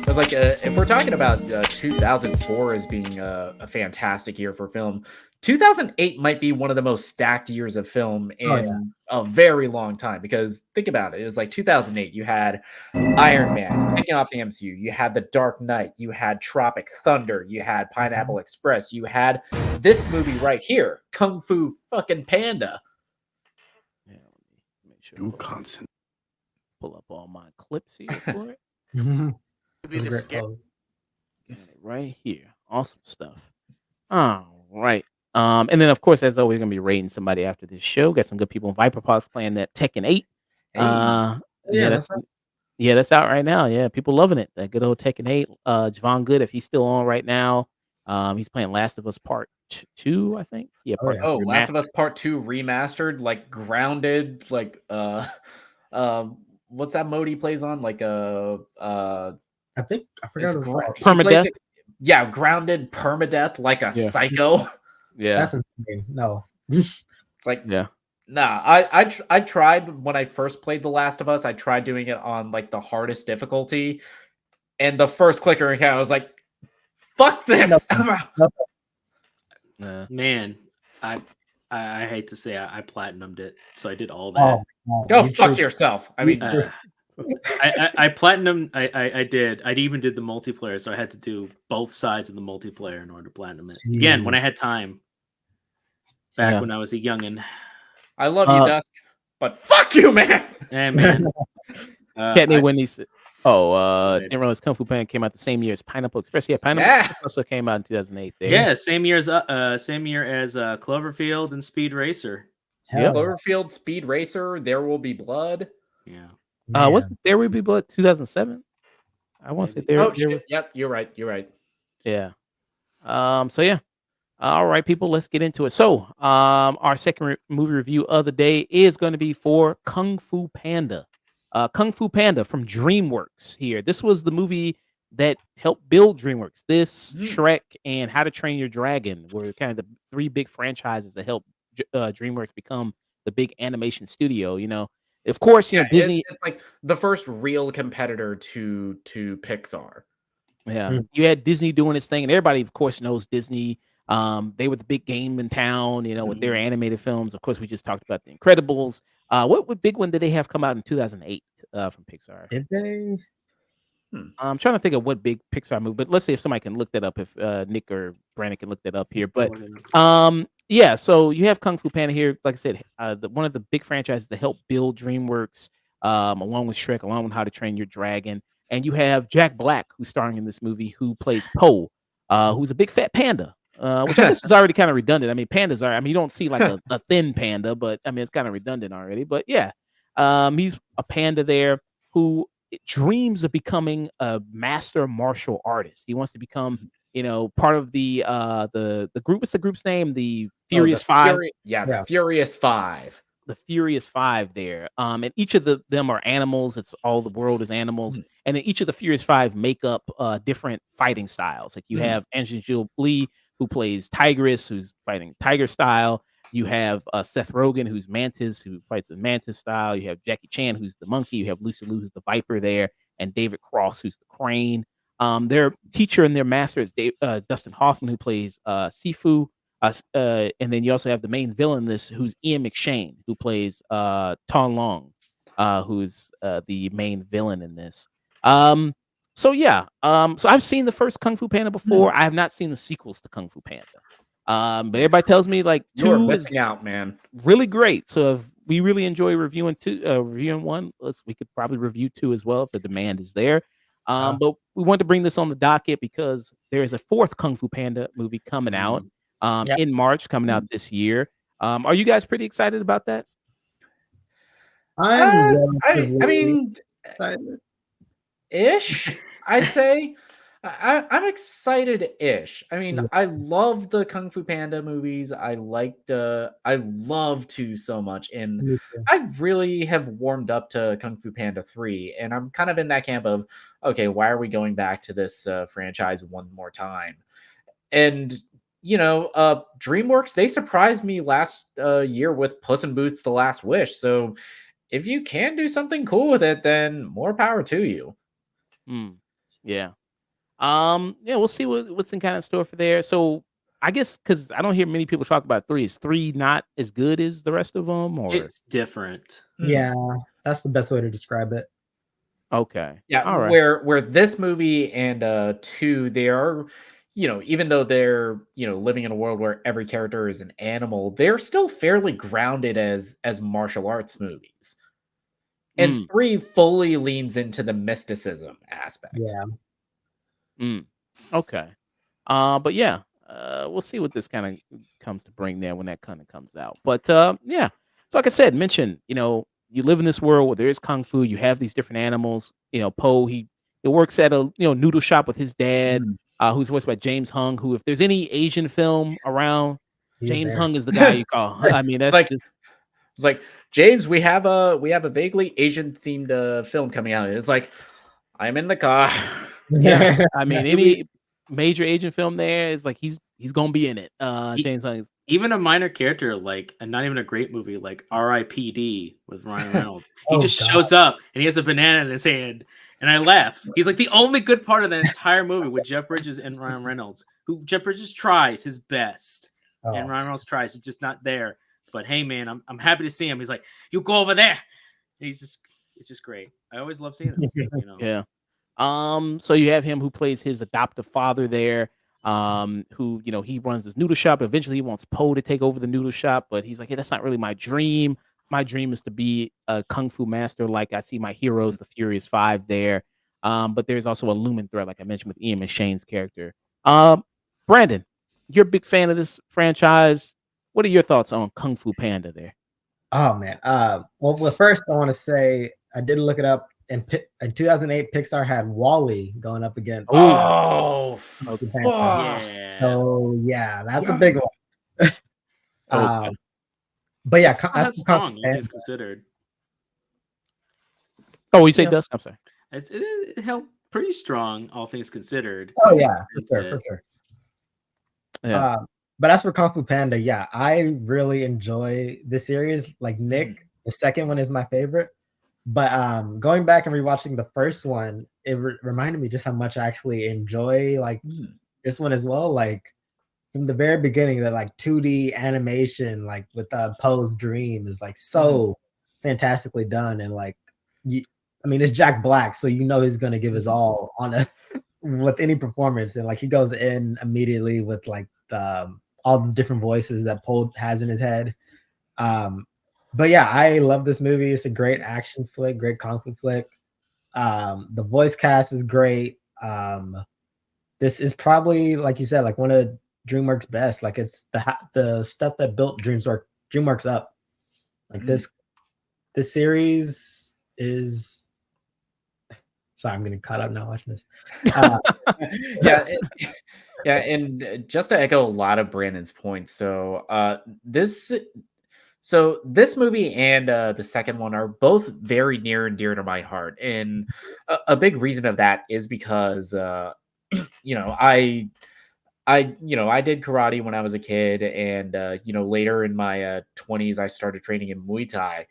Because like if we're talking about 2004 as being a fantastic year for film, 2008 might be one of the most stacked years of film in a very long time. Because think about it, it was like 2008. You had Iron Man kicking off the MCU. You had The Dark Knight. You had Tropic Thunder. You had Pineapple Express. You had this movie right here, Kung Fu fucking Panda. Yeah, let me make sure. Pull up all my clips here for it. Right here. Awesome stuff. All right. And then of course, as always, gonna be rating somebody after this show. Got some good people in Viper Pods playing that Tekken 8. That's out right now. Yeah, people loving it. That good old Tekken 8. Javon Good, if he's still on right now. He's playing Last of Us Part 2, I think. Yeah, Last of Us Part 2 remastered, like grounded, like what's that mode he plays on? Like I forgot it's permadeath. Grounded permadeath like a psycho. Yeah. That's insane. No. It's like nah, I tried when I first played The Last of Us, I tried doing it on like the hardest difficulty, and the first clicker encounter, I was like, fuck this. Man, I hate to say I platinumed it, so I did all that. Go fuck yourself. I mean, I platinumed. I did. I even did the multiplayer, so I had to do both sides of the multiplayer in order to platinum it. Again, when I had time, back when I was a youngin. I love you, Dusk, but fuck you, man. Hey, man. Katney Wendy said, didn't realize Kung Fu Panda came out the same year as Pineapple Express. Yeah, Pineapple Express also came out in 2008. There. Yeah, same year as Cloverfield and Speed Racer. Cloverfield, Speed Racer, There Will Be Blood. Yeah. Wasn't There Will Be Blood 2007? I want to say there. Yep, you're right. Yeah. So yeah. All right, people, let's get into it. So, our second movie review of the day is going to be for Kung Fu Panda. Kung Fu Panda from Dreamworks here. This was the movie that helped build Dreamworks. This, Shrek, and How to Train Your Dragon were kind of the three big franchises that helped Dreamworks become the big animation studio. You know, of course, Disney. It's like the first real competitor to Pixar. Yeah, you had Disney doing its thing, and everybody, of course, knows Disney. They were the big game in town, with their animated films. Of course, we just talked about The Incredibles. What big one did they have come out in 2008 from Pixar? Did they? I'm trying to think of what big Pixar movie, but let's see if somebody can look that up. If Nick or Brandon can look that up here. But yeah, so you have Kung Fu Panda here. Like I said, one of the big franchises that helped build DreamWorks, along with Shrek, along with How to Train Your Dragon. And you have Jack Black, who's starring in this movie, who plays Po, who's a big fat panda. Which I guess is already kind of redundant. I mean, pandas are. I mean, you don't see like a thin panda, but I mean, it's kind of redundant already. But yeah, he's a panda there who dreams of becoming a master martial artist. He wants to become, part of the group. What's the group's name? The Furious Five. The Furious Five. The Furious Five there. And each of them are animals. It's all the world is animals. And then each of the Furious Five make up different fighting styles. Like you have Angelina Jolie, who plays Tigress, who's fighting Tiger style. You have Seth Rogen, who's Mantis, who fights the Mantis style. You have Jackie Chan, who's the monkey. You have Lucy Liu, who's the viper there, and David Cross, who's the crane. Their teacher and their master is Dustin Hoffman, who plays Sifu. And then you also have the main villain in this, who's Ian McShane, who plays Tong Long, who's the main villain in this. So yeah, so I've seen the first Kung Fu Panda before. I have not seen the sequels to Kung Fu Panda. But everybody tells me like you're 2 missing out, man. Really great. So if we really enjoy reviewing reviewing 1, we could probably review 2 as well if the demand is there. But we want to bring this on the docket because there is a 4th Kung Fu Panda movie coming out in March, coming out this year. Are you guys pretty excited about that? I mean, ish. I'd say I'm excited-ish. I mean, I love the Kung Fu Panda movies. I love 2 so much, and I really have warmed up to Kung Fu Panda 3, and I'm kind of in that camp of, okay, why are we going back to this franchise one more time? And DreamWorks, they surprised me last year with Puss in Boots: The Last Wish. So if you can do something cool with it, then more power to you. Yeah. Yeah, we'll see what's in kind of store for there. So I guess because I don't hear many people talk about 3. Is 3 not as good as the rest of them, or it's different? Yeah, that's the best way to describe it. Okay. Yeah, all right. where this movie and 2, they are, even though they're, living in a world where every character is an animal, they're still fairly grounded as martial arts movies. And 3 fully leans into the mysticism aspect. Yeah. Okay. But yeah, we'll see what this kind of comes to bring there when that kind of comes out. But yeah, so like I said, you live in this world where there is kung fu. You have these different animals. Poe, he works at a noodle shop with his dad, who's voiced by James Hung. Who, if there's any Asian film around, James Hung is the guy you call. I mean, that's it's like, James, we have a vaguely Asian themed film coming out. It's like, I'm in the car. Yeah, I mean, any major Asian film there is like he's gonna be in it. James Hung is even a minor character, like, and not even a great movie, like R.I.P.D. with Ryan Reynolds. He just shows up and he has a banana in his hand, and I laugh. He's like the only good part of the entire movie with Jeff Bridges and Ryan Reynolds. Who Jeff Bridges tries his best, and Ryan Reynolds tries. It's just not there. But hey, man, I'm happy to see him. He's like, you go over there. And it's just great. I always love seeing him. Yeah. So you have him who plays his adoptive father there, who, he runs this noodle shop. Eventually he wants Poe to take over the noodle shop, but he's like, hey, that's not really my dream. My dream is to be a kung fu master. Like I see my heroes, the Furious 5 there. But there's also a looming threat, like I mentioned with Ian McShane's character. Brandon, you're a big fan of this franchise. What are your thoughts on Kung Fu Panda there? Oh man. Well, first I want to say I did look it up. In 2008, Pixar had Wall-E going up against. Oh, yeah. So yeah, that's a big one. But yeah, that's strong. It's considered. Oh, you say Dusk? I'm sorry. It held pretty strong, all things considered. Oh yeah, for sure. Yeah. But as for Kung Fu Panda, yeah, I really enjoy this series. Like Nick, the second one is my favorite. But going back and rewatching the first one, it reminded me just how much I actually enjoy like this one as well. Like from the very beginning, that like 2D animation, like with Poe's dream, is like so fantastically done. And like, it's Jack Black, so he's gonna give his all on with any performance. And like he goes in immediately with like all the different voices that Poe has in his head. But yeah, I love this movie. It's a great action flick, great kung fu flick. The voice cast is great. This is probably, like you said, like one of DreamWorks' best. Like it's the stuff that built DreamWorks up. Like this series is. Sorry, I'm getting caught up now watching this. Yeah, and just to echo a lot of Brandon's points, So this movie and the second one are both very near and dear to my heart, and a big reason of that is because I did karate when I was a kid, and later in my 20s I started training in Muay Thai,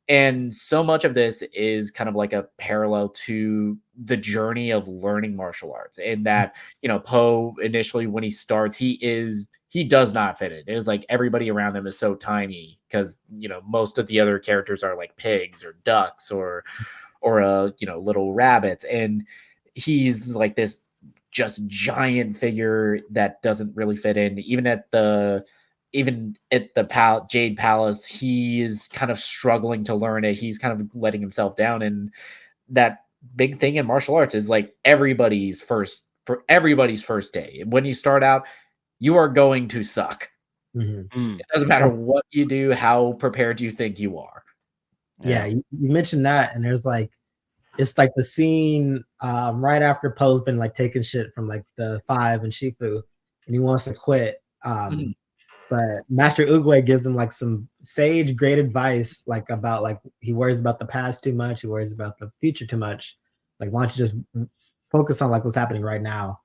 and so much of this is kind of like a parallel to the journey of learning martial arts, and that Poe initially when he starts he does not fit it. It was like everybody around him is so tiny because most of the other characters are like pigs or ducks or little rabbits, and he's like this just giant figure that doesn't really fit in. Even at the Jade Palace, he is kind of struggling to learn it. He's kind of letting himself down, and that big thing in martial arts is like everybody's first day. When you start out, you are going to suck. It doesn't matter what you do, how prepared you think you are. Yeah, you mentioned that, and there's like, it's like the scene right after Poe's been like taking shit from like the 5 and Shifu, and he wants to quit. But Master Oogway gives him like some sage, great advice, like about like he worries about the past too much, he worries about the future too much. Like, why don't you just focus on like what's happening right now?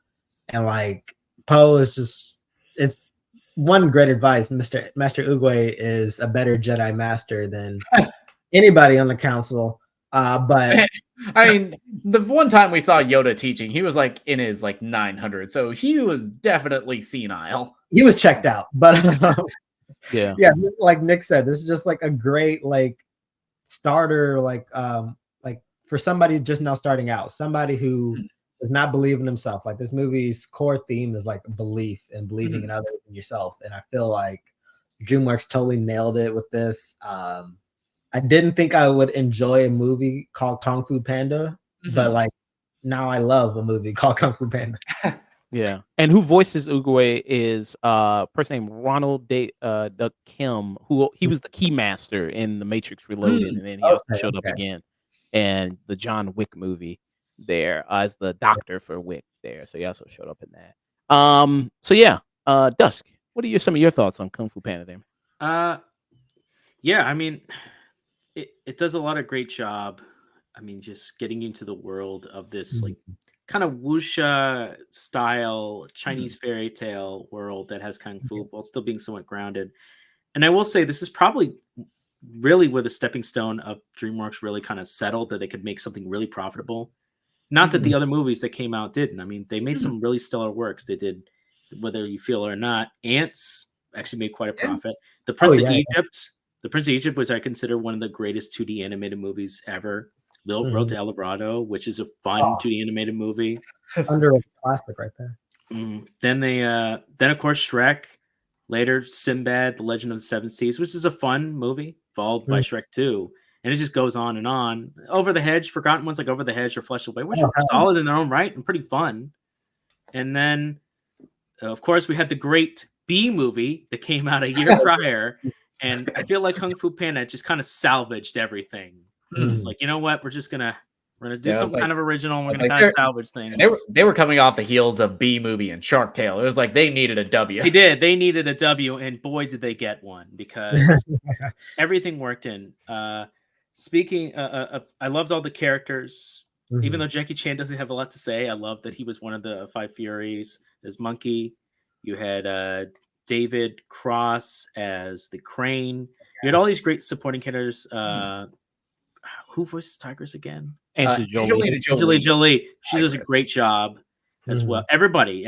And like Poe is just, it's one great advice. Master Oogway is a better Jedi Master than anybody on the council. But I mean, the one time we saw Yoda teaching, he was like in his like 900, so he was definitely senile. He was checked out, but yeah, like Nick said, this is just like a great like starter, like for somebody just now starting out, somebody who does not believe in himself. Like this movie's core theme is like belief and believing in others and yourself, and I feel like Dreamworks totally nailed it with this. I didn't think I would enjoy a movie called Kung Fu Panda, but like now I love a movie called Kung Fu Panda. Yeah, and who voices Oogway is a person named Ronald Duck Kim, who he was the Keymaster in The Matrix Reloaded, and then he also showed up again in the John Wick movie there as the doctor for Wick there. So he also showed up in that. So yeah, Dusk, what are some of your thoughts on Kung Fu Panda there? Yeah, I mean, it does a lot of great job. I mean, just getting into the world of this like kind of wuxia style Chinese fairy tale world that has kung fu while still being somewhat grounded. And I will say this is probably really where the stepping stone of DreamWorks really kind of settled that they could make something really profitable. Not that the other movies that came out didn't. I mean, they made some really stellar works. They did, whether you feel or not. Ants actually made quite a profit. The Prince of Egypt. The Prince of Egypt, which I consider one of the greatest 2D animated movies ever. Little Road to El Dorado, which is a fun 2D animated movie. Under a classic right there. Then of course Shrek. Later Sinbad, The Legend of the Seven Seas, which is a fun movie, followed by Shrek 2. And it just goes on and on. Over the Hedge, forgotten ones like Over the Hedge or Flesh Away, which are solid in their own right and pretty fun. And then, of course, we had the great B movie that came out a year prior. And I feel like Kung Fu Panda just kind of salvaged everything. Just like, you know what? We're gonna do some kind of original. And we're gonna kind of salvage things. They were coming off the heels of B movie and Shark Tale. It was like they needed a W. They did. They needed a W, and boy, did they get one because everything worked in. Speaking, I loved all the characters. Even though Jackie Chan doesn't have a lot to say, I love that he was one of the Five Furies as Monkey. You had David Cross as the Crane. You had all these great supporting characters. Who voices tigers again? Angelina Jolie. She does a great job as well. Everybody,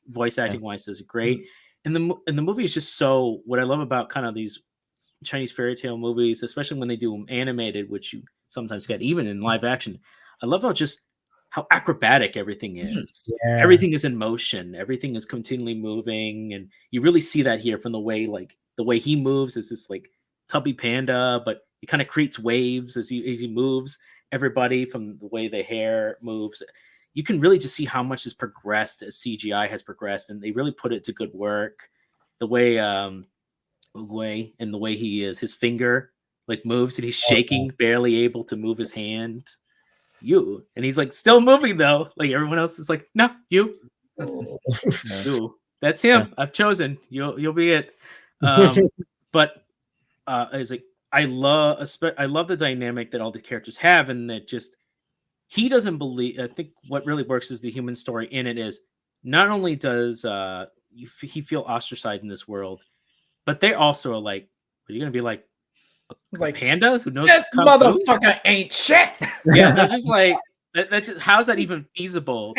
voice acting wise, does great. And the movie is just so. What I love about kind of these Chinese fairy tale movies, especially when they do them animated, which you sometimes get even in live action. I love how acrobatic everything is. Everything is in motion. Everything is continually moving, and you really see that here from the way he moves is this like tubby panda, but he kind of creates waves as he moves. Everybody from the way the hair moves, you can really just see how much has progressed as CGI has progressed, and they really put it to good work. The way Oogway and the way his finger like moves and he's shaking, barely able to move his hand. And he's like still moving though. Like everyone else is like, no, you. That's him. I've chosen. You'll be it. But it's like I love the dynamic that all the characters have, and that just he doesn't believe. I think what really works is the human story in it is not only does he feel ostracized in this world, but they also are like, are you gonna be like a panda who knows this motherfucker ain't shit? Yeah, they're just like how's that even feasible?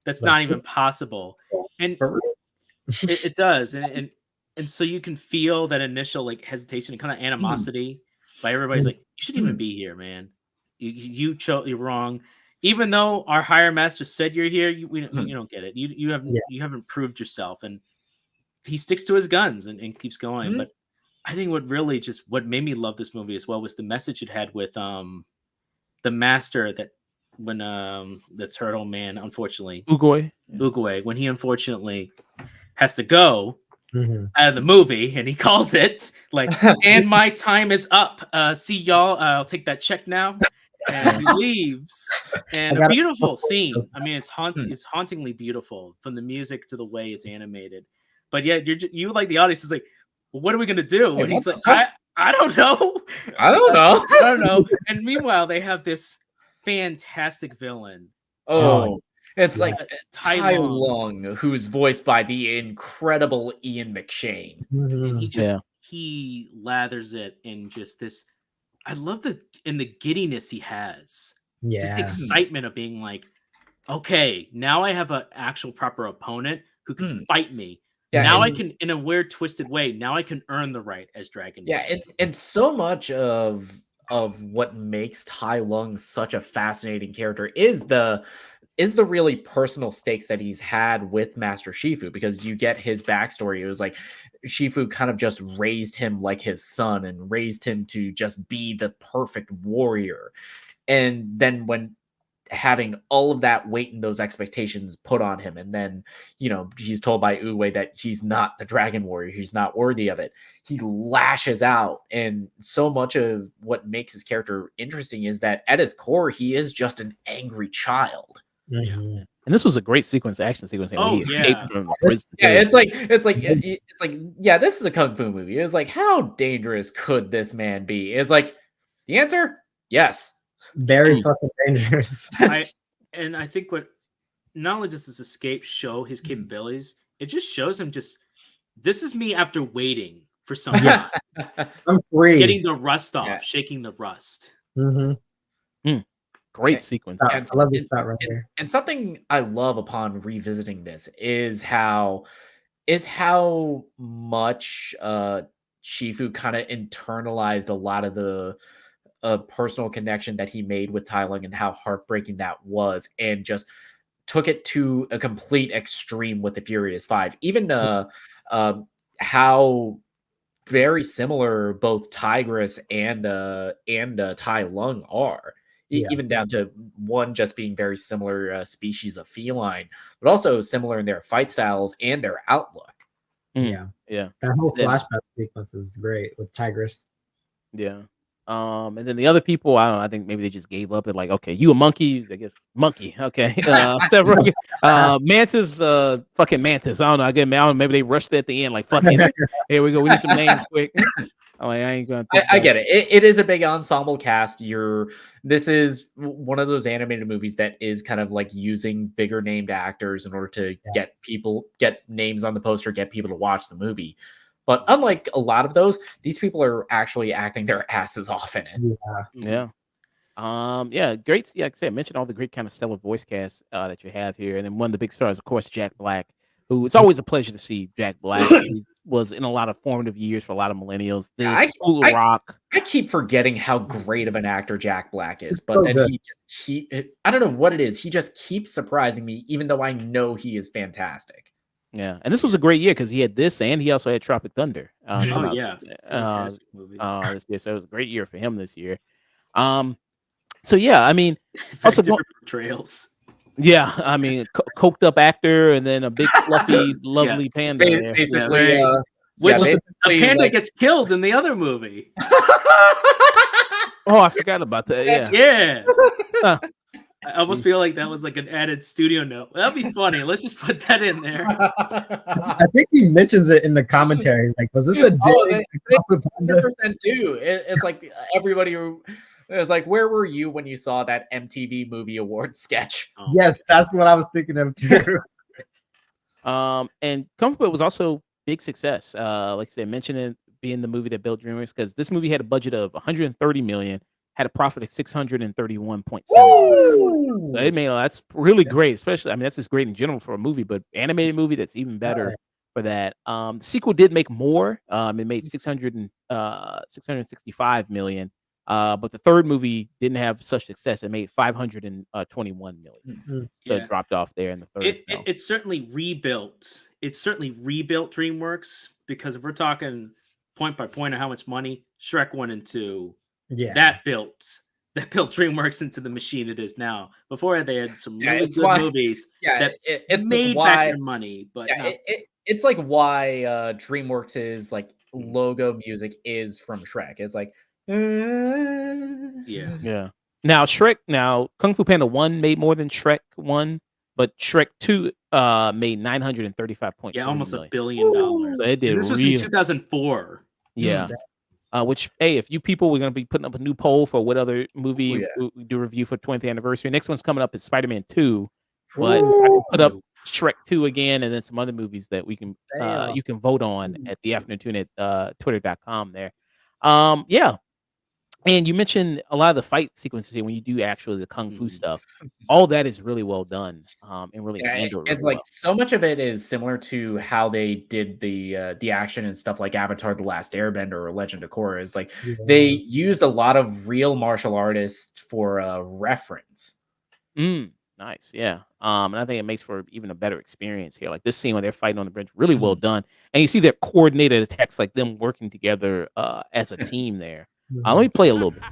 That's not even possible. And it does, and so you can feel that initial like hesitation and kind of animosity by everybody's like, you shouldn't even be here, man. You're wrong. Even though our higher master said you're here, you don't get it. You haven't proved yourself, and he sticks to his guns and keeps going. But I think what made me love this movie as well was the message it had with the master that when the turtle man, unfortunately, Oogway, when he unfortunately has to go out of the movie, and he calls it like, and my time is up. See y'all. I'll take that check now. And he leaves. And a beautiful scene. I mean, it's hauntingly beautiful from the music to the way it's animated. But yet you like the audience is like, well, what are we gonna do? And he's like, I don't know. I don't know. And meanwhile, they have this fantastic villain. Oh, It's Yeah. like Tai Lung, who's voiced by the incredible Ian McShane. And he Mhm. just he lathers it in just this. I love the giddiness he has. Just the Yeah. excitement of being like, okay, now I have an actual proper opponent who can fight me. Yeah, now I and- can, in a weird, twisted way, now I can earn the right as Dragon Ball. Yeah, and so much of what makes Tai Lung such a fascinating character is the really personal stakes that he's had with Master Shifu, because you get his backstory. It was like Shifu kind of just raised him like his son and raised him to just be the perfect warrior. And then when having all of that weight and those expectations put on him, and then he's told by Uwe that he's not the dragon warrior, he's not worthy of it, he lashes out. And so much of what makes his character interesting is that at his core he is just an angry child. Mhm. And this was a great action sequence. Oh, he escaped from the prison. Yeah, it's like yeah, this is a kung fu movie. It's like, how dangerous could this man be? It's like, the answer, yes. Very fucking dangerous. I think what not only does this escape show his capabilities, it just shows him this is me after waiting for some time. I'm free. Getting the rust off, shaking the rust. Great sequence. I love this shot right here. And something I love upon revisiting this is how much Shifu kind of internalized a lot of the personal connection that he made with Tai Lung, and how heartbreaking that was, and just took it to a complete extreme with the Furious Five. Even how very similar both Tigress and Tai Lung are. Even down to one just being very similar species of feline, but also similar in their fight styles and their outlook. Yeah. That whole flashback sequence is great with Tigress. Yeah. And then the other people, I don't know, I think maybe they just gave up and like, okay, you a monkey, I guess monkey. Okay. Mantis, fucking Mantis. I don't know. I don't know, maybe they rushed at the end, like fucking here we go. We need some names quick. I ain't gonna I get it. It is a big ensemble cast. This is one of those animated movies that is kind of like using bigger named actors in order to get names on the poster, get people to watch the movie. But unlike a lot of those, these people are actually acting their asses off in it. Great. Like I said, I mentioned all the great kind of stellar voice cast that you have here, and then one of the big stars, of course, Jack Black, who it's always a pleasure to see. Jack Black he was in a lot of formative years for a lot of millennials. School of Rock. I keep forgetting how great of an actor Jack Black is, but then I don't know what it is. He just keeps surprising me, even though I know he is fantastic. Yeah, and this was a great year because he had this, and he also had Tropic Thunder. Fantastic movies. This year, so it was a great year for him this year. So yeah, I mean, also different portrayals. Yeah, I mean, coked up actor, and then a big fluffy, lovely panda. Basically, the panda gets killed in the other movie. Oh, I forgot about that. Yeah. I almost feel like that was like an added studio note. That'd be funny. Let's just put that in there. I think he mentions it in the commentary. Like, was this a dig? 100% do. It's like everybody. It was like, where were you when you saw that MTV Movie Awards sketch? Yes, that's what I was thinking of too. And Kung Fu Panda was also big success. Like I said, mentioning being the movie that built Dreamworks, because this movie had a budget of $130 million, had a profit of $631.7. So it made that's really great. Especially, I mean, that's just great in general for a movie, but animated movie that's even better for that. The sequel did make more. It made $665 million. But the third movie didn't have such success. It made $521 million. So it dropped off there in the third film. It certainly rebuilt. It certainly rebuilt DreamWorks, because if we're talking point by point of how much money, Shrek 1 and 2, that built DreamWorks into the machine it is now. Before they had some really good movies that made back their money. But it's like why DreamWorks' like logo music is from Shrek. It's like yeah. Now Kung Fu Panda 1 made more than Shrek 1, but Shrek 2 made $935.3 almost million. $1 billion. So it did. This was in 2004. Yeah. Which, hey, if you people, we're going to be putting up a new poll for what other movie we do review for 20th anniversary. Next one's coming up is Spider-Man 2. but I can put up Shrek 2 again, and then some other movies that we can you can vote on at the afternoon tune at twitter.com there. Yeah. And you mentioned a lot of the fight sequences here when you do actually the kung fu stuff. All that is really well done, and really handled really it's like well. so much of it is similar to how they did the action and stuff like Avatar: The Last Airbender or Legend of Korra. Is like they used a lot of real martial artists for reference. Nice, yeah. And I think it makes for even a better experience here. Like this scene where they're fighting on the bridge, really well done. And you see their coordinated attacks, like them working together as a team there. Let me play a little bit.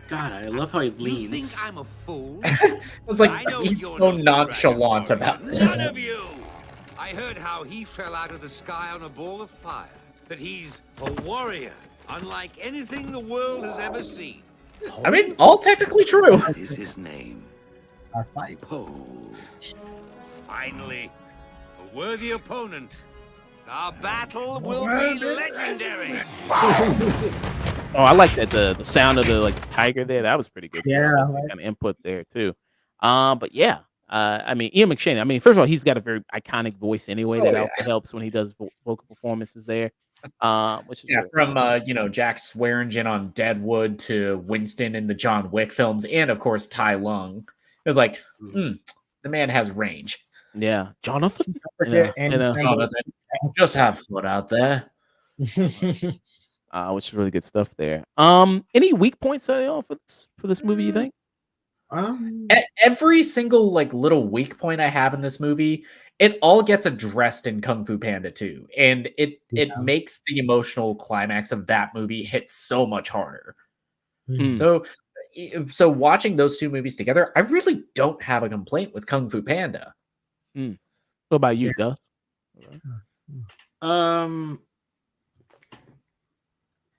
God, I love how he leans. You think I'm a fool? It's like he's so nonchalant about this. None of you! I heard how he fell out of the sky on a ball of fire. That he's a warrior, unlike anything the world has ever seen. I mean, all technically true. What is his name? Our fight. Po. Finally, a worthy opponent. Our battle will be legendary. Oh, I like that the sound of the tiger there. That was pretty good. Yeah, kind of input there too. But yeah, I mean Ian McShane. I mean, first of all, he's got a very iconic voice anyway. That also helps when he does vocal performances there. Which is from Jack Swearingen on Deadwood to Winston in the John Wick films, and of course Tai Lung. It was like, the man has range. Yeah, Jonathan. Jonathan, just have foot out there. Which is really good stuff there. Any weak points for this movie, you think? Every single little weak point I have in this movie, it all gets addressed in Kung Fu Panda 2, and it makes the emotional climax of that movie hit so much harder. So watching those two movies together, I really don't have a complaint with Kung Fu Panda. What about you, Gus?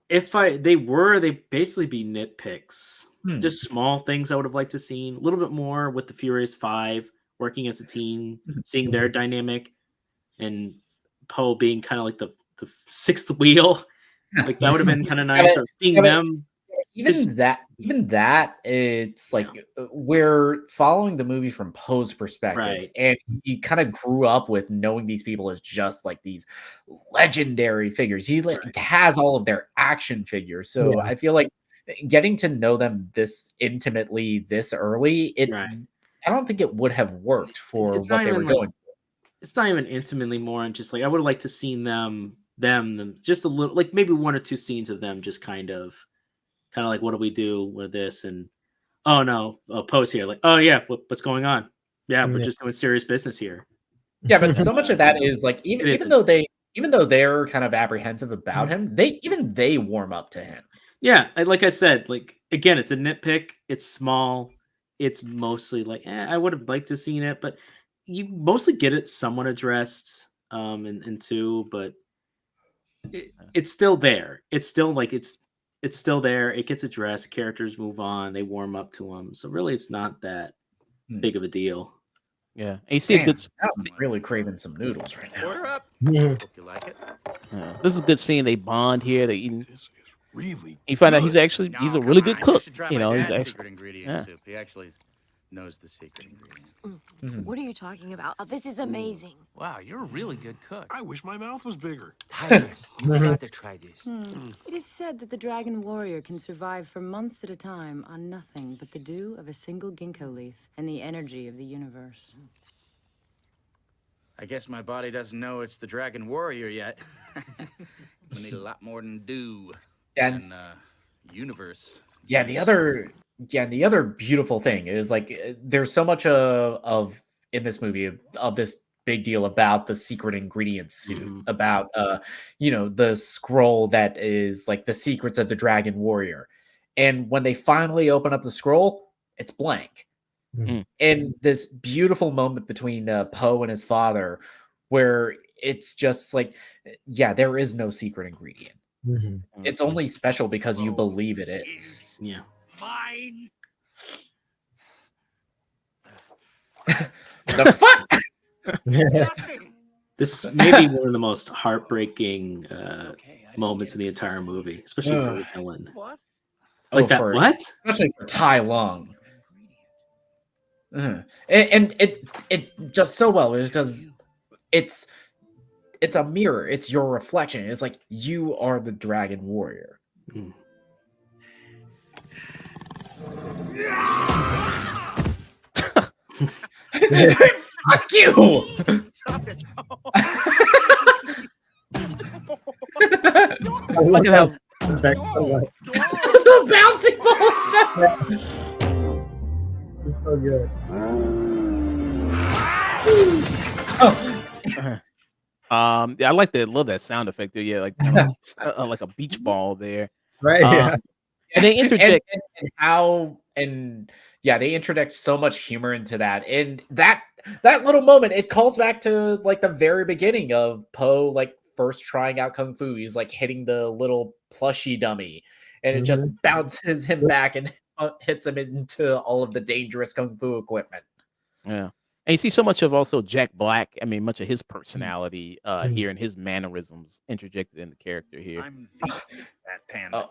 They basically be nitpicks. Just small things I would have liked to seen. A little bit more with the Furious Five working as a team, seeing their dynamic, and Poe being kind of like the sixth wheel. Like that would have been kind of nice. Or seeing them. Even that, it's like we're following the movie from Poe's perspective, right? And he kind of grew up with knowing these people as just like these legendary figures. He has all of their action figures, so I feel like getting to know them this intimately this early, I don't think it would have worked for what they were going. It's not even intimately more, and just like I would have liked to seen them just a little, like maybe one or two scenes of them just kind of like, what do we do with this? And oh no, Poe's here. Like, oh yeah, what's going on? Yeah, we're just doing serious business here. Yeah, but so much of that is like even though they're kind of apprehensive about him, they warm up to him. Yeah, like I said, like again, it's a nitpick. It's small. It's mostly like, I would have liked to seen it, but you mostly get it somewhat addressed in two, but it's still there. It's still like it's still there. It gets addressed. Characters move on. They warm up to them. So really, it's not that big of a deal. Yeah, and you see a good. I'm really craving some noodles right now. Order up. Hope you like it. Yeah, this is a good scene. They bond here. They eating. This is really. You find out he's a really good cook. You know, he's actually secret ingredient soup. He actually knows the secret ingredient. What are you talking about? Oh, this is amazing. Wow, you're a really good cook. I wish my mouth was bigger. Tigers, you got to try this. It is said that the dragon warrior can survive for months at a time on nothing but the dew of a single ginkgo leaf and the energy of the universe. I guess my body doesn't know it's the dragon warrior yet. We need a lot more than dew. And universe. Yeah, the other beautiful thing is like there's so much of in this movie of this big deal about the secret ingredient soup, about the scroll that is like the secrets of the dragon warrior. And when they finally open up the scroll, it's blank. And this beautiful moment between Poe and his father where it's just like, there is no secret ingredient. It's only special because you believe it is. Yeah. Fine. The fuck? This may be one of the most heartbreaking moments in the entire movie, especially for the villain. What? Like that? What? Especially for Tai Lung. And it just so well because it's a mirror. It's your reflection. It's like you are the dragon warrior. Mm. Fuck you! Stop it! Look at how The bouncing ball effect. It's so good. yeah, I love that sound effect there. Yeah, like like a beach ball there. Right. Yeah. And they interject they interject so much humor into that, and that little moment, it calls back to like the very beginning of Poe like first trying out kung fu. He's like hitting the little plushie dummy, and it just bounces him back and hits him into all of the dangerous kung fu equipment. Yeah. And you see so much of also Jack Black. I mean, much of his personality here and his mannerisms interjected in the character here. I'm that panda.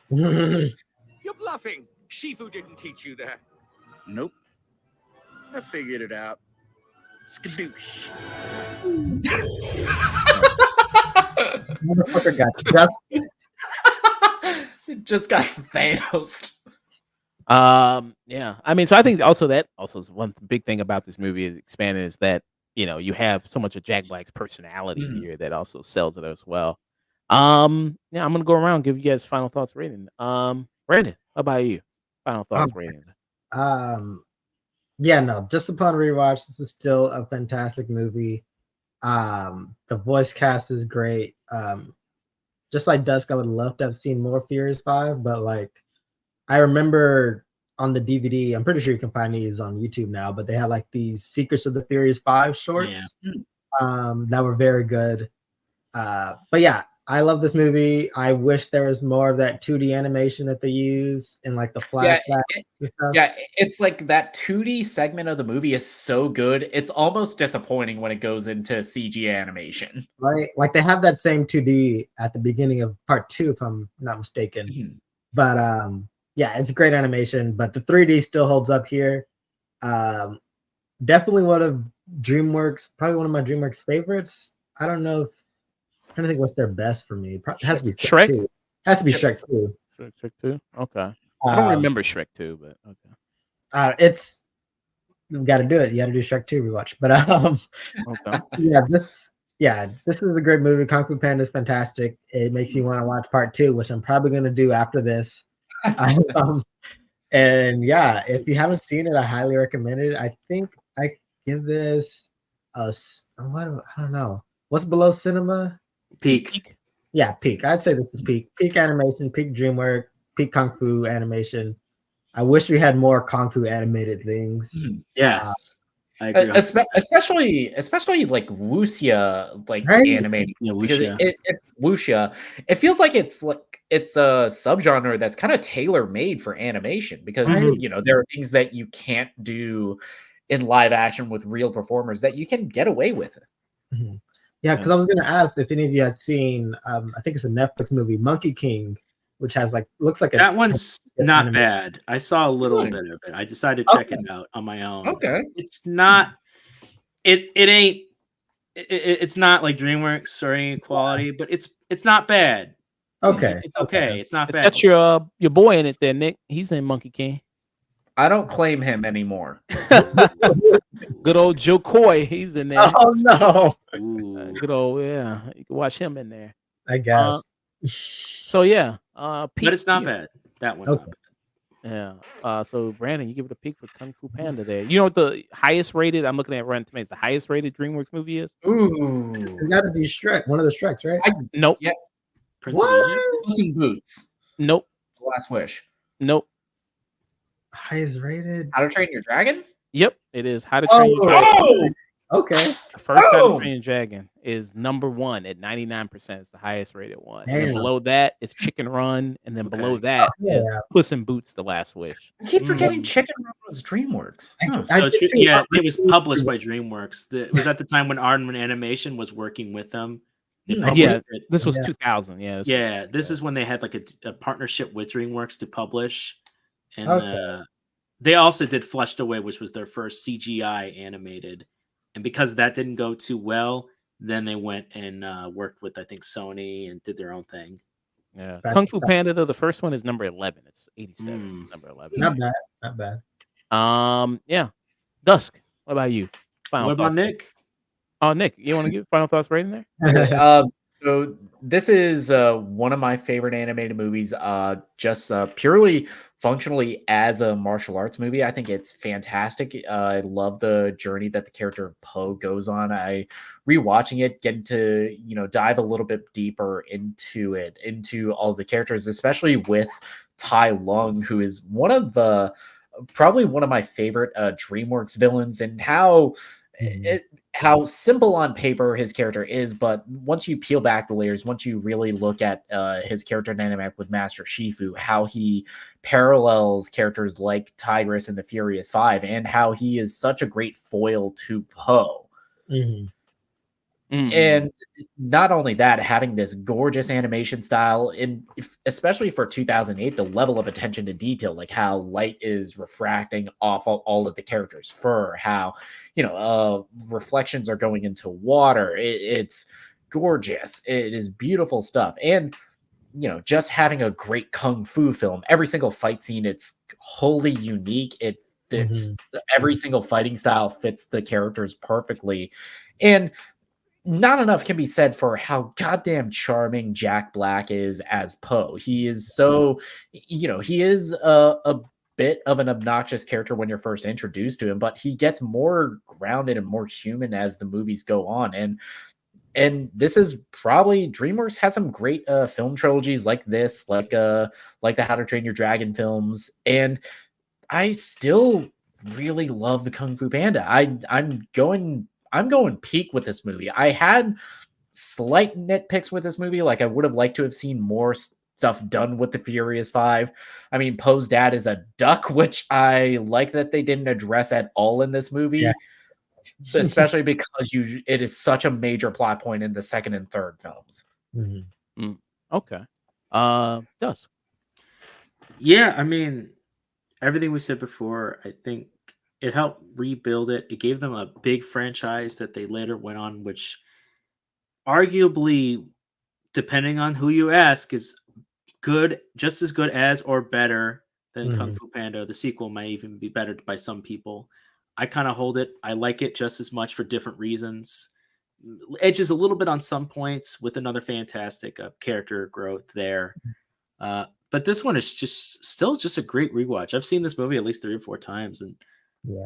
You're bluffing. Shifu didn't teach you that. Nope. I figured it out. Skadoosh. Motherfucker got Just got Thanos. Yeah. I mean, so I think also is one big thing about this movie is expanded is that, you know, you have so much of Jack Black's personality here that also sells it as well. Yeah, I'm gonna go around and give you guys final thoughts rating. Brandon, how about you? Final thoughts rating. Yeah, no, just upon rewatch, this is still a fantastic movie. The voice cast is great. Just like Dusk, I would love to have seen more Furious 5, but like I remember on the DVD, I'm pretty sure you can find these on YouTube now, but they had like these Secrets of the Furious 5 shorts that were very good. But yeah, I love this movie. I wish there was more of that 2D animation that they use in like the flashback. Yeah, it's like that 2D segment of the movie is so good. It's almost disappointing when it goes into CG animation. Right? Like they have that same 2D at the beginning of part 2, if I'm not mistaken. But yeah, it's great animation, but the 3D still holds up here. Definitely one of DreamWorks, probably one of my DreamWorks favorites. I don't know if I'm trying to think what's their best for me. It has to be Shrek. 2. Has to be Shrek 2. Shrek 2? Okay. I don't remember Shrek 2, but okay. It's you got to do it. You got to do Shrek 2 rewatch. But okay. This is a great movie. Kung Fu Panda is fantastic. It makes you want to watch part 2, which I'm probably going to do after this. And yeah, if you haven't seen it, I highly recommend it. I think I give this I don't know. What's below cinema? Peak. Yeah, peak. I'd say this is peak. Peak animation, peak DreamWorks, peak Kung Fu animation. I wish we had more Kung Fu animated things. Yes. I agree. Especially like wuxia animating. Yeah, wuxia. Wuxia, it feels like it's a subgenre that's kind of tailor made for animation because you know there are things that you can't do in live action with real performers that you can get away with. Yeah, because I was gonna ask if any of you had seen I think it's a Netflix movie, Monkey King, which has looks like that one's not bad. I saw a little bit of it. I decided to check it out on my own. Okay. It's not it's not like DreamWorks or any quality, but it's not bad. Okay. It's okay. It's not bad. It's got your boy in it there, Nick. He's in Monkey King. I don't claim him anymore. Good old Joe Coy, he's in there. Oh no. Good old, yeah. You can watch him in there. I guess. So yeah. But it's not bad. That one's not bad. Yeah. So Brandon, you give it a peek for Kung Fu Panda there. You know what the highest rated, I'm looking at Rotten Tomatoes, the highest rated DreamWorks movie is? Ooh. It's gotta be Shrek, one of the Shreks, right? Nope. Yeah. Prince of Egypt? Puss in Boots. Nope. The Last Wish. Nope. Highest rated. How to Train Your Dragon? Yep, it is How to Train Your Dragon. Okay. The first How to Train Your Dragon is number 1 at 99%. It's the highest rated one. And then below that is Chicken Run, and then below that is Puss in Boots: The Last Wish. I keep forgetting Chicken Run was DreamWorks. It was published by DreamWorks. It was at the time when Aardman Animation was working with them. They Hmm. published Yeah, it. this was Yeah. 2000. Yeah, Yeah, this is when they had like a partnership with DreamWorks to publish, and Okay. they also did Flushed Away, which was their first CGI animated, and because that didn't go too well, then they went and worked with I think Sony and did their own thing. yeah. Kung Gotcha. Fu Panda though, the first one is number 11. It's 87. Mm. It's number 11. Not bad. Not bad. Yeah. Dusk. What about you? Final What about thoughts? Nick? Oh, Nick, you want to give final thoughts rating there? Okay, so this is one of my favorite animated movies. Just purely functionally as a martial arts movie, I think it's fantastic. I love the journey that the character of Po goes on. I rewatching it, getting to dive a little bit deeper into it, into all the characters, especially with Tai Lung, who is probably one of my favorite DreamWorks villains, and how simple on paper his character is, but once you peel back the layers, once you really look at his character dynamic with Master Shifu, how he parallels characters like Tigress and the Furious Five, and how he is such a great foil to Po. Mhm. And not only that, having this gorgeous animation style, especially for 2008, the level of attention to detail, like how light is refracting off all of the characters' fur, how reflections are going into water. It's gorgeous. It is beautiful stuff. And just having a great kung fu film, every single fight scene, it's wholly unique. It fits every single fighting style fits the characters perfectly. And not enough can be said for how goddamn charming Jack Black is as Po. He is he is a bit of an obnoxious character when you're first introduced to him, but he gets more grounded and more human as the movies go on. And this is probably DreamWorks has some great film trilogies like this, like the How to Train Your Dragon films, and I still really love the Kung Fu Panda. I'm going peak with this movie. I had slight nitpicks with this movie. Like I would have liked to have seen more stuff done with the Furious Five. I mean, Poe's dad is a duck, which I like that they didn't address at all in this movie. Yeah. Especially because it is such a major plot point in the second and third films. Okay. Dusk. Yeah, I mean, everything we said before, I think it helped rebuild it. It gave them a big franchise that they later went on, which arguably, depending on who you ask, is good, just as good as or better than Kung Fu Panda. The sequel might even be better by some people. I kind of hold it. I like it just as much for different reasons. Edges a little bit on some points with another fantastic character growth there. But this one is still just a great rewatch. I've seen this movie at least 3 or 4 times, and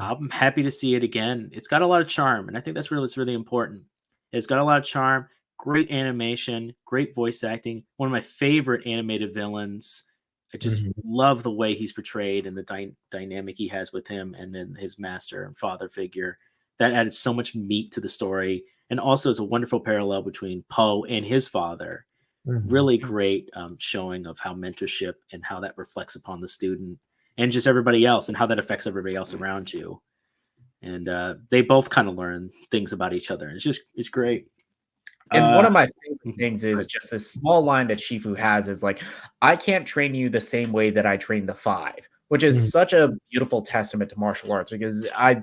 I'm happy to see it again. It's got a lot of charm, and I think that's really important. It's got a lot of charm, great animation, great voice acting. One of my favorite animated villains. I just love the way he's portrayed and the dynamic he has with him and then his master and father figure. That added so much meat to the story, and also is a wonderful parallel between Po and his father. Really great showing of how mentorship and how that reflects upon the student and just everybody else and how that affects everybody else around you. And they both kind of learn things about each other. It's great. And one of my favorite things is just this small line that Shifu has is like, I can't train you the same way that I train the five, which is such a beautiful testament to martial arts because I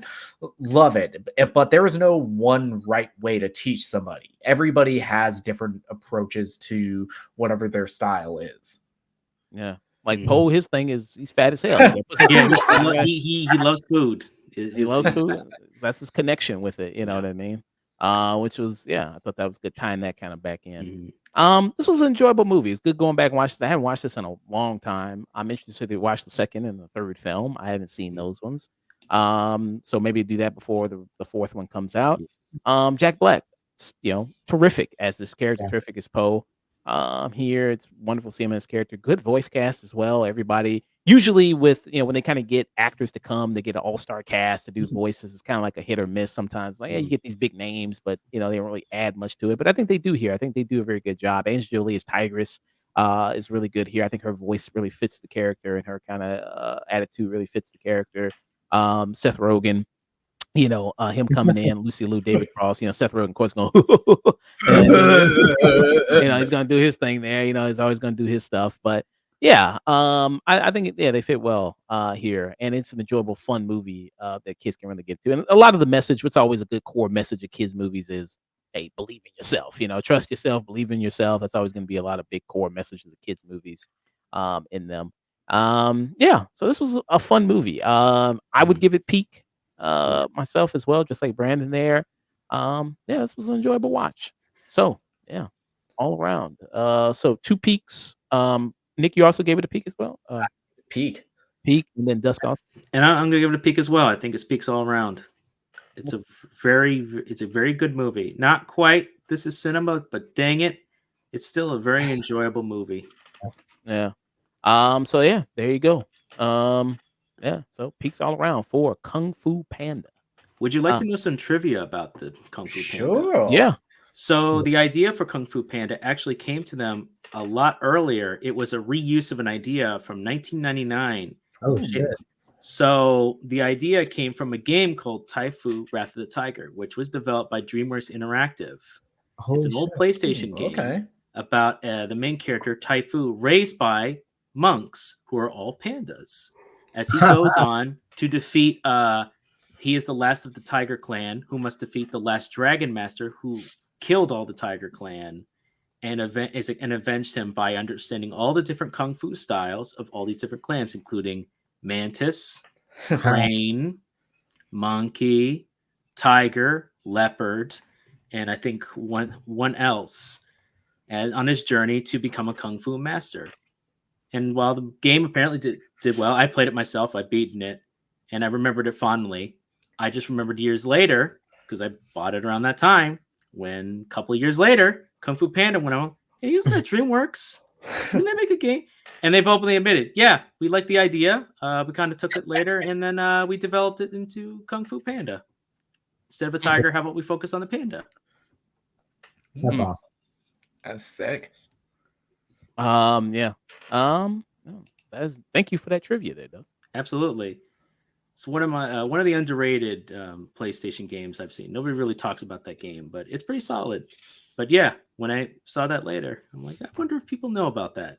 love it. But there is no one right way to teach somebody. Everybody has different approaches to whatever their style is. Yeah. Like Po, his thing is he's fat as hell. He loves food. He loves food. That's his connection with it. You know what I mean? Which was, I thought that was good tying that kind of back in. This was an enjoyable movie. It's good going back and watch this. I haven't watched this in a long time. I'm interested to watch the second and the third film. I haven't seen those ones. So maybe do that before the fourth one comes out. Jack Black, terrific as this character, terrific as Po. Here it's wonderful seeing him as character. Good voice cast as well. Everybody usually with when they kind of get actors to come, they get an all-star cast to do voices. It's kind of like a hit or miss sometimes. Like you get these big names, but they don't really add much to it. But I think they do here. I think they do a very good job. Angelina Jolie as Tigress is really good here. I think her voice really fits the character and her kind of attitude really fits the character. Seth Rogen him coming in, Lucy Liu, David Cross, Seth Rogen, of course, going, he's gonna do his thing there. He's always gonna do his stuff. But yeah, I think they fit well here, and it's an enjoyable, fun movie that kids can really get to. And a lot of the message, what's always a good core message of kids' movies is, hey, believe in yourself. Trust yourself, believe in yourself. That's always going to be a lot of big core messages of kids' movies in them. Yeah, so this was a fun movie. I would give it peak myself as well, just like Brandon there. Yeah, this was an enjoyable watch. So yeah, all around. So 2 peaks. Nick, you also gave it a peak as well. Peak, and then Dusk off. And I'm gonna give it a peak as well. I think it speaks all around. It's a very good movie. Not quite This Is Cinema, but dang it, it's still a very enjoyable movie. Yeah. So yeah, there you go. Yeah. So peaks all around for Kung Fu Panda. Would you like to know some trivia about the Kung Fu Panda? Sure. Yeah. So the idea for Kung Fu Panda actually came to them a lot earlier. It was a reuse of an idea from 1999. Oh shit. So the idea came from a game called Tai Fu Wrath of the Tiger, which was developed by Dreamworks Interactive. It's an old PlayStation game about the main character, Tai Fu, raised by monks who are all pandas. As he goes on to defeat, he is the last of the Tiger Clan, who must defeat the last Dragon Master who killed all the Tiger Clan and avenged him by understanding all the different Kung Fu styles of all these different clans, including Mantis, Crane, Monkey, Tiger, Leopard, and I think one else, and on his journey to become a Kung Fu master. And while the game apparently did well, I played it myself, I beaten it, and I remembered it fondly. I just remembered years later, because I bought it around that time, when a couple of years later, Kung Fu Panda went on, hey, isn't that Dreamworks? Didn't they make a game? And they've openly admitted, yeah, we liked the idea. We kind of took it later, and then we developed it into Kung Fu Panda. Instead of a tiger, how about we focus on the panda? That's awesome. That's sick. Yeah. Thank you for that trivia there, though. Absolutely. It's one of the underrated PlayStation games I've seen. Nobody really talks about that game, but it's pretty solid. But yeah, when I saw that later, I'm like, I wonder if people know about that.